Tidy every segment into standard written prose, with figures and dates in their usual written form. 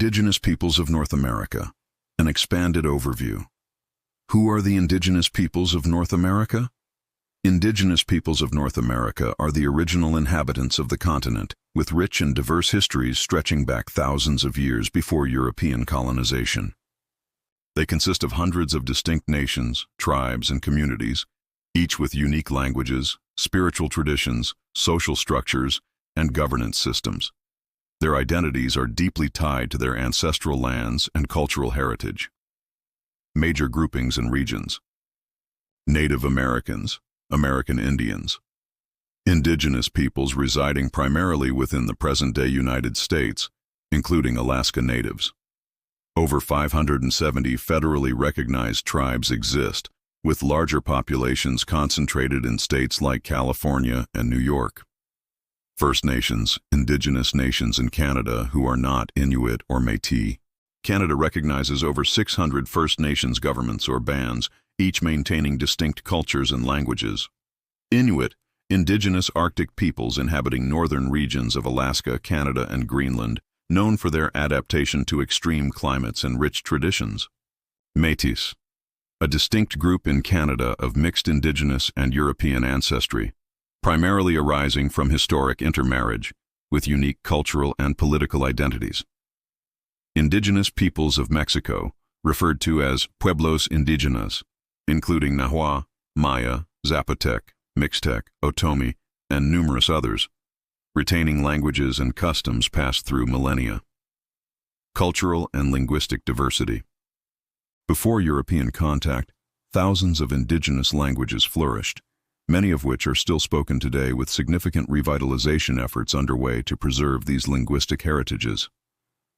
Indigenous peoples of North America. An expanded overview. Who are the indigenous peoples of North America? Indigenous peoples of North America are the original inhabitants of the continent, with rich and diverse histories stretching back thousands of years before European colonization. They consist of hundreds of distinct nations, tribes, and communities, each with unique languages, spiritual traditions, social structures, and governance systems. Their identities are deeply tied to their ancestral lands and cultural heritage. Major groupings and regions. Native Americans, American Indians. Indigenous peoples residing primarily within the present-day United States, including Alaska Natives. Over 570 federally recognized tribes exist, with larger populations concentrated in states like California and New York. First Nations, Indigenous nations in Canada who are not Inuit or Métis. Canada recognizes over 600 First Nations governments or bands, each maintaining distinct cultures and languages. Inuit, Indigenous Arctic peoples inhabiting northern regions of Alaska, Canada, and Greenland, known for their adaptation to extreme climates and rich traditions. Métis, a distinct group in Canada of mixed Indigenous and European ancestry, primarily arising from historic intermarriage, with unique cultural and political identities. Indigenous peoples of Mexico, referred to as Pueblos Indígenas, including Nahua, Maya, Zapotec, Mixtec, Otomi, and numerous others, retaining languages and customs passed through millennia. Cultural and linguistic diversity. Before European contact, thousands of indigenous languages flourished, many of which are still spoken today with significant revitalization efforts underway to preserve these linguistic heritages.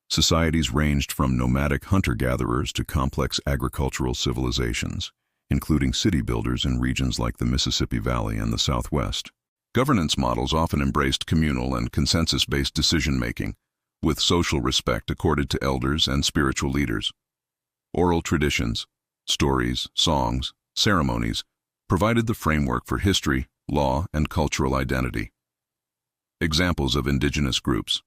Societies ranged from nomadic hunter-gatherers to complex agricultural civilizations, including city builders in regions like the Mississippi Valley and the Southwest. Governance models often embraced communal and consensus-based decision-making, with social respect accorded to elders and spiritual leaders. Oral traditions, stories, songs, ceremonies, provided the framework for history, law, and cultural identity. Examples of indigenous groups.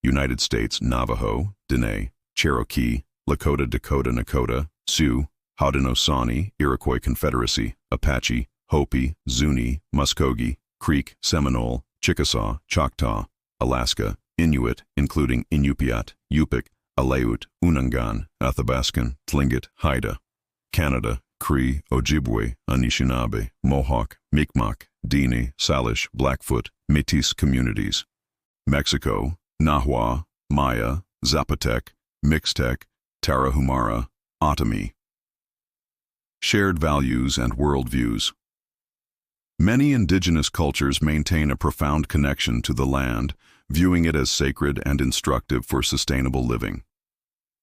United States Navajo, Dene, Cherokee, Lakota, Dakota, Nakota, Sioux, Haudenosaunee, Iroquois Confederacy, Apache, Hopi, Zuni, Muskogee, Creek, Seminole, Chickasaw, Choctaw, Alaska, Inuit, including Inupiat, Yupik, Aleut, Unangan, Athabaskan, Tlingit, Haida. Canada, Cree, Ojibwe, Anishinaabe, Mohawk, Mi'kmaq, Dene, Salish, Blackfoot, Métis communities. Mexico, Nahua, Maya, Zapotec, Mixtec, Tarahumara, Otomi. Shared values and worldviews. Many indigenous cultures maintain a profound connection to the land, viewing it as sacred and instructive for sustainable living.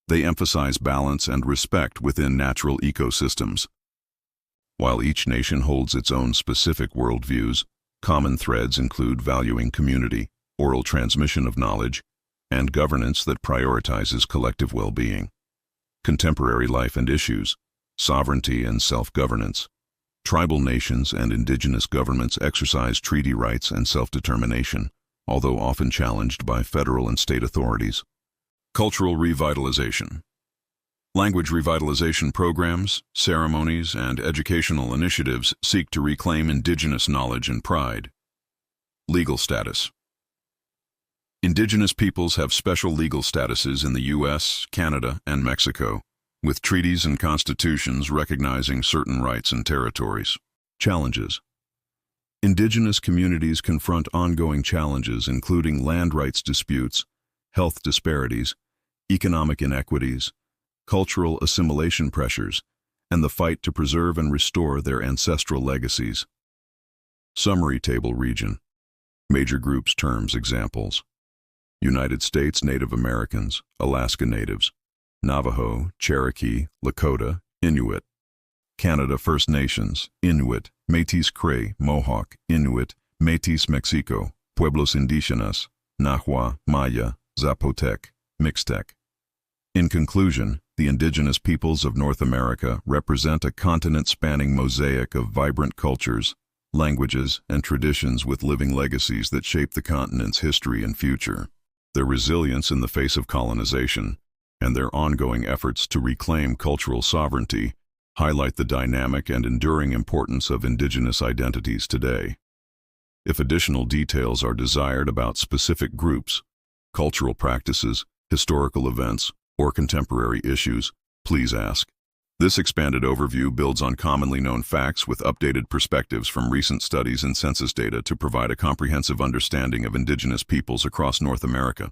They emphasize balance and respect within natural ecosystems. While each nation holds its own specific worldviews, common threads include valuing community, oral transmission of knowledge, and governance that prioritizes collective well-being. Contemporary life and issues, sovereignty and self-governance. Tribal nations and indigenous governments exercise treaty rights and self-determination, although often challenged by federal and state authorities. Cultural revitalization. Language revitalization programs, ceremonies, and educational initiatives seek to reclaim indigenous knowledge and pride. Legal status. Indigenous peoples have special legal statuses in the U.S., Canada, and Mexico, with treaties and constitutions recognizing certain rights and territories. Challenges. Indigenous communities confront ongoing challenges including land rights disputes, health disparities, economic inequities, cultural assimilation pressures, and the fight to preserve and restore their ancestral legacies. Summary table region. Major groups, terms, examples. United States Native Americans, Alaska Natives, Navajo, Cherokee, Lakota, Inuit. Canada First Nations, Inuit, Métis Cree, Mohawk, Inuit, Métis Mexico, Pueblos Indígenas, Nahua, Maya, Zapotec, Mixtec. In conclusion, the indigenous peoples of North America represent a continent-spanning mosaic of vibrant cultures, languages, and traditions with living legacies that shape the continent's history and future. their resilience in the face of colonization, and their ongoing efforts to reclaim cultural sovereignty highlight the dynamic and enduring importance of Indigenous identities today. If additional details are desired about specific groups, cultural practices, historical events, or contemporary issues, please ask. This expanded overview builds on commonly known facts with updated perspectives from recent studies and census data to provide a comprehensive understanding of Indigenous peoples across North America.